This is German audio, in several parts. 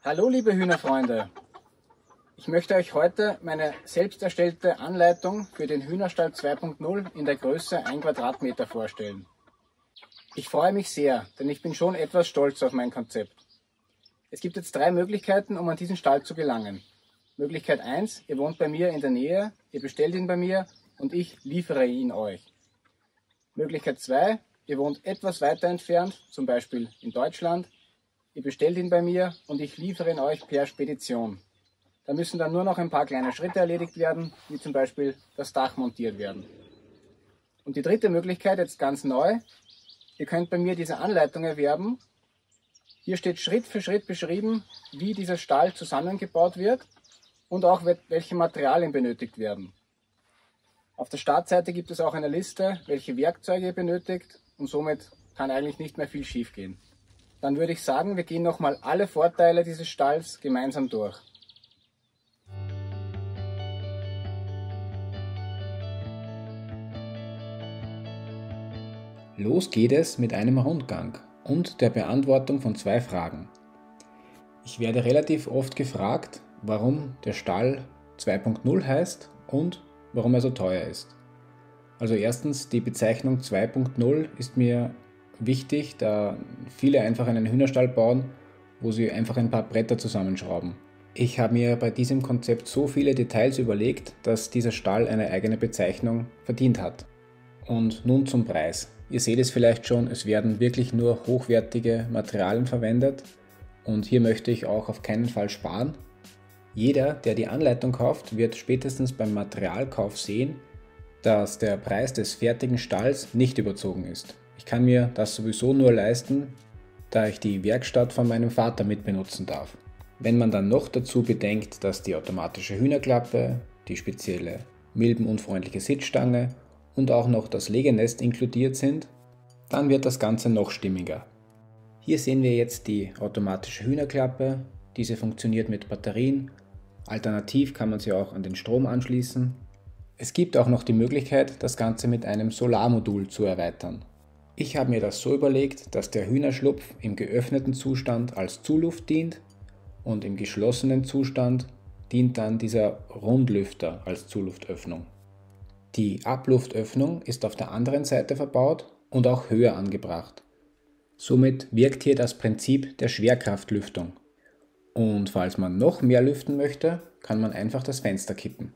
Hallo liebe Hühnerfreunde! Ich möchte euch heute meine selbst erstellte Anleitung für den Hühnerstall 2.0 in der Größe 1 Quadratmeter vorstellen. Ich freue mich sehr, denn ich bin schon etwas stolz auf mein Konzept. Es gibt jetzt 3 Möglichkeiten, um an diesen Stall zu gelangen. Möglichkeit 1, ihr wohnt bei mir in der Nähe, ihr bestellt ihn bei mir und ich liefere ihn euch. Möglichkeit 2, ihr wohnt etwas weiter entfernt, zum Beispiel in Deutschland. Ihr bestellt ihn bei mir und ich liefere ihn euch per Spedition. Da müssen dann nur noch ein paar kleine Schritte erledigt werden, wie zum Beispiel das Dach montiert werden. Und die dritte Möglichkeit, jetzt ganz neu, ihr könnt bei mir diese Anleitung erwerben. Hier steht Schritt für Schritt beschrieben, wie dieser Stall zusammengebaut wird und auch welche Materialien benötigt werden. Auf der Startseite gibt es auch eine Liste, welche Werkzeuge ihr benötigt und somit kann eigentlich nicht mehr viel schief gehen. Dann würde ich sagen, wir gehen nochmal alle Vorteile dieses Stalls gemeinsam durch. Los geht es mit einem Rundgang und der Beantwortung von 2 Fragen. Ich werde relativ oft gefragt, warum der Stall 2.0 heißt und warum er so teuer ist. Also erstens, die Bezeichnung 2.0 ist mir wichtig, da viele einfach einen Hühnerstall bauen, wo sie einfach ein paar Bretter zusammenschrauben. Ich habe mir bei diesem Konzept so viele Details überlegt, dass dieser Stall eine eigene Bezeichnung verdient hat. Und nun zum Preis. Ihr seht es vielleicht schon, es werden wirklich nur hochwertige Materialien verwendet und hier möchte ich auch auf keinen Fall sparen. Jeder, der die Anleitung kauft, wird spätestens beim Materialkauf sehen, dass der Preis des fertigen Stalls nicht überzogen ist. Ich kann mir das sowieso nur leisten, da ich die Werkstatt von meinem Vater mitbenutzen darf. Wenn man dann noch dazu bedenkt, dass die automatische Hühnerklappe, die spezielle milbenunfreundliche Sitzstange und auch noch das Legenest inkludiert sind, dann wird das Ganze noch stimmiger. Hier sehen wir jetzt die automatische Hühnerklappe. Diese funktioniert mit Batterien. Alternativ kann man sie auch an den Strom anschließen. Es gibt auch noch die Möglichkeit, das Ganze mit einem Solarmodul zu erweitern. Ich habe mir das so überlegt, dass der Hühnerschlupf im geöffneten Zustand als Zuluft dient und im geschlossenen Zustand dient dann dieser Rundlüfter als Zuluftöffnung. Die Abluftöffnung ist auf der anderen Seite verbaut und auch höher angebracht. Somit wirkt hier das Prinzip der Schwerkraftlüftung. Und falls man noch mehr lüften möchte, kann man einfach das Fenster kippen.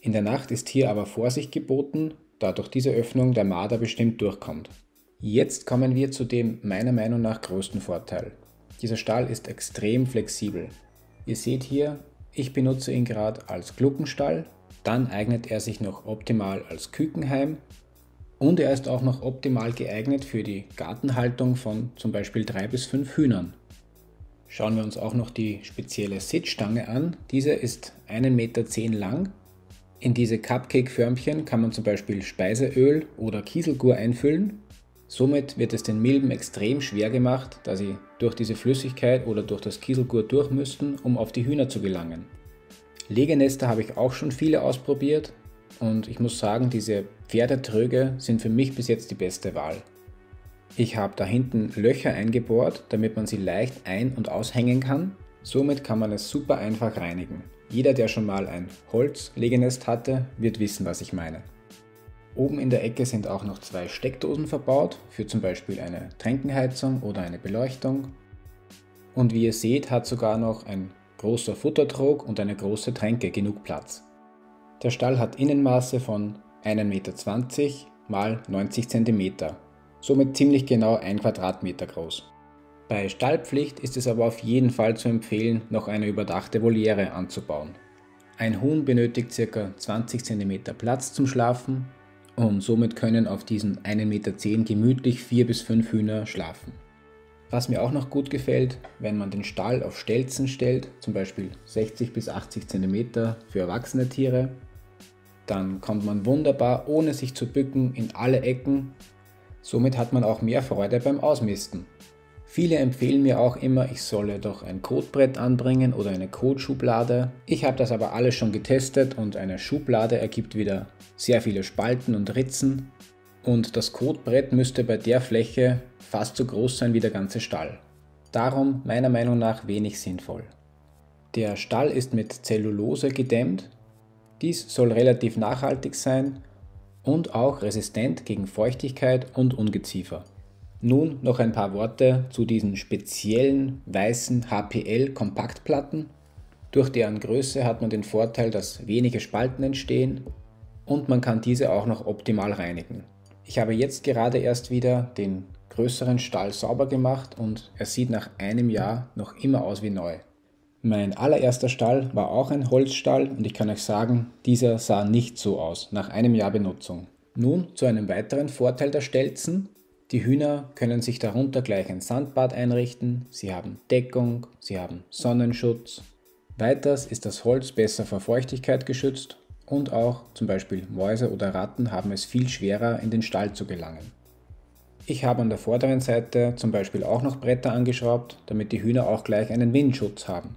In der Nacht ist hier aber Vorsicht geboten, da durch diese Öffnung der Marder bestimmt durchkommt. Jetzt kommen wir zu dem meiner Meinung nach größten Vorteil. Dieser Stall ist extrem flexibel. Ihr seht hier, ich benutze ihn gerade als Gluckenstall, dann eignet er sich noch optimal als Kükenheim und er ist auch noch optimal geeignet für die Gartenhaltung von zum Beispiel 3 bis 5 Hühnern. Schauen wir uns auch noch die spezielle Sitzstange an. Diese ist 1,10 Meter lang. In diese Cupcake-Förmchen kann man zum Beispiel Speiseöl oder Kieselgur einfüllen. Somit wird es den Milben extrem schwer gemacht, da sie durch diese Flüssigkeit oder durch das Kieselgur durch müssten, um auf die Hühner zu gelangen. Legenester habe ich auch schon viele ausprobiert und ich muss sagen, diese Pferdetröge sind für mich bis jetzt die beste Wahl. Ich habe da hinten Löcher eingebohrt, damit man sie leicht ein- und aushängen kann. Somit kann man es super einfach reinigen. Jeder, der schon mal ein Holzlegenest hatte, wird wissen, was ich meine. Oben in der Ecke sind auch noch 2 Steckdosen verbaut, für zum Beispiel eine Tränkenheizung oder eine Beleuchtung. Und wie ihr seht, hat sogar noch ein großer Futtertrog und eine große Tränke genug Platz. Der Stall hat Innenmaße von 1,20 Meter x 90 cm, somit ziemlich genau 1 Quadratmeter groß. Bei Stallpflicht ist es aber auf jeden Fall zu empfehlen, noch eine überdachte Voliere anzubauen. Ein Huhn benötigt ca. 20 cm Platz zum Schlafen und somit können auf diesen 1,10 Meter gemütlich 4 bis 5 Hühner schlafen. Was mir auch noch gut gefällt, wenn man den Stall auf Stelzen stellt, zum Beispiel 60 bis 80 cm für erwachsene Tiere, dann kommt man wunderbar ohne sich zu bücken in alle Ecken. Somit hat man auch mehr Freude beim Ausmisten. Viele empfehlen mir auch immer, ich solle doch ein Kotbrett anbringen oder eine Kotschublade. Ich habe das aber alles schon getestet und eine Schublade ergibt wieder sehr viele Spalten und Ritzen. Und das Kotbrett müsste bei der Fläche fast so groß sein wie der ganze Stall. darum meiner Meinung nach wenig sinnvoll. Der Stall ist mit Zellulose gedämmt. Dies soll relativ nachhaltig sein und auch resistent gegen Feuchtigkeit und Ungeziefer. Nun noch ein paar Worte zu diesen speziellen weißen HPL-Kompaktplatten. Durch deren Größe hat man den Vorteil, dass wenige Spalten entstehen und man kann diese auch noch optimal reinigen. Ich habe jetzt gerade erst wieder den größeren Stall sauber gemacht und er sieht nach einem Jahr noch immer aus wie neu. Mein allererster Stall war auch ein Holzstall und ich kann euch sagen, dieser sah nicht so aus nach einem Jahr Benutzung. Nun zu einem weiteren Vorteil der Stelzen. Die Hühner können sich darunter gleich ein Sandbad einrichten, sie haben Deckung, sie haben Sonnenschutz. Weiters ist das Holz besser vor Feuchtigkeit geschützt und auch zum Beispiel Mäuse oder Ratten haben es viel schwerer in den Stall zu gelangen. Ich habe an der vorderen Seite zum Beispiel auch noch Bretter angeschraubt, damit die Hühner auch gleich einen Windschutz haben.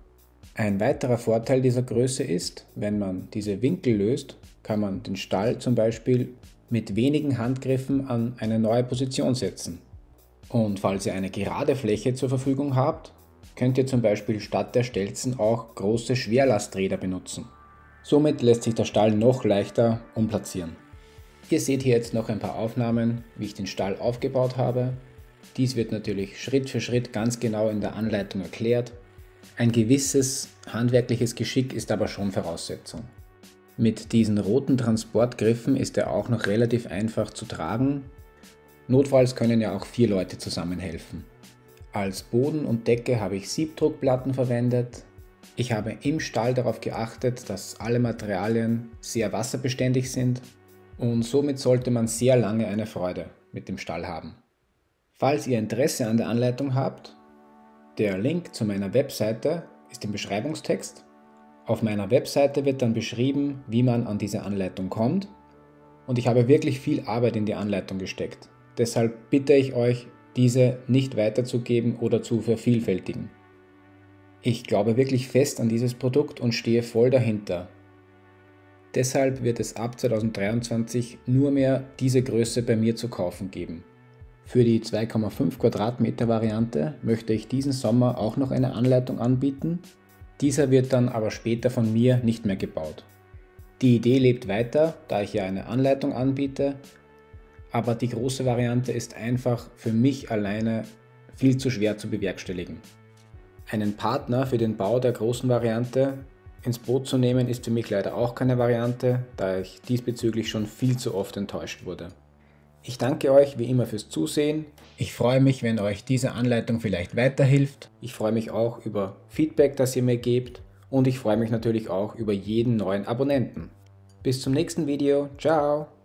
Ein weiterer Vorteil dieser Größe ist, wenn man diese Winkel löst, kann man den Stall zum Beispiel mit wenigen Handgriffen an eine neue Position setzen. Und falls ihr eine gerade Fläche zur Verfügung habt, könnt ihr zum Beispiel statt der Stelzen auch große Schwerlasträder benutzen. Somit lässt sich der Stall noch leichter umplatzieren. Ihr seht hier jetzt noch ein paar Aufnahmen, wie ich den Stall aufgebaut habe. Dies wird natürlich Schritt für Schritt ganz genau in der Anleitung erklärt. Ein gewisses handwerkliches Geschick ist aber schon Voraussetzung. Mit diesen roten Transportgriffen ist er auch noch relativ einfach zu tragen. Notfalls können ja auch 4 Leute zusammenhelfen. Als Boden und Decke habe ich Siebdruckplatten verwendet. Ich habe im Stall darauf geachtet, dass alle Materialien sehr wasserbeständig sind und somit sollte man sehr lange eine Freude mit dem Stall haben. Falls ihr Interesse an der Anleitung habt, der Link zu meiner Webseite ist im Beschreibungstext. Auf meiner Webseite wird dann beschrieben, wie man an diese Anleitung kommt und ich habe wirklich viel Arbeit in die Anleitung gesteckt. Deshalb bitte ich euch, diese nicht weiterzugeben oder zu vervielfältigen. Ich glaube wirklich fest an dieses Produkt und stehe voll dahinter. Deshalb wird es ab 2023 nur mehr diese Größe bei mir zu kaufen geben. Für die 2,5 Quadratmeter Variante möchte ich diesen Sommer auch noch eine Anleitung anbieten. Dieser wird dann aber später von mir nicht mehr gebaut. Die Idee lebt weiter, da ich ja eine Anleitung anbiete, aber die große Variante ist einfach für mich alleine viel zu schwer zu bewerkstelligen. Einen Partner für den Bau der großen Variante ins Boot zu nehmen ist für mich leider auch keine Variante, da ich diesbezüglich schon viel zu oft enttäuscht wurde. Ich danke euch wie immer fürs Zusehen. Ich freue mich, wenn euch diese Anleitung vielleicht weiterhilft. Ich freue mich auch über Feedback, das ihr mir gebt. Und ich freue mich natürlich auch über jeden neuen Abonnenten. Bis zum nächsten Video. Ciao!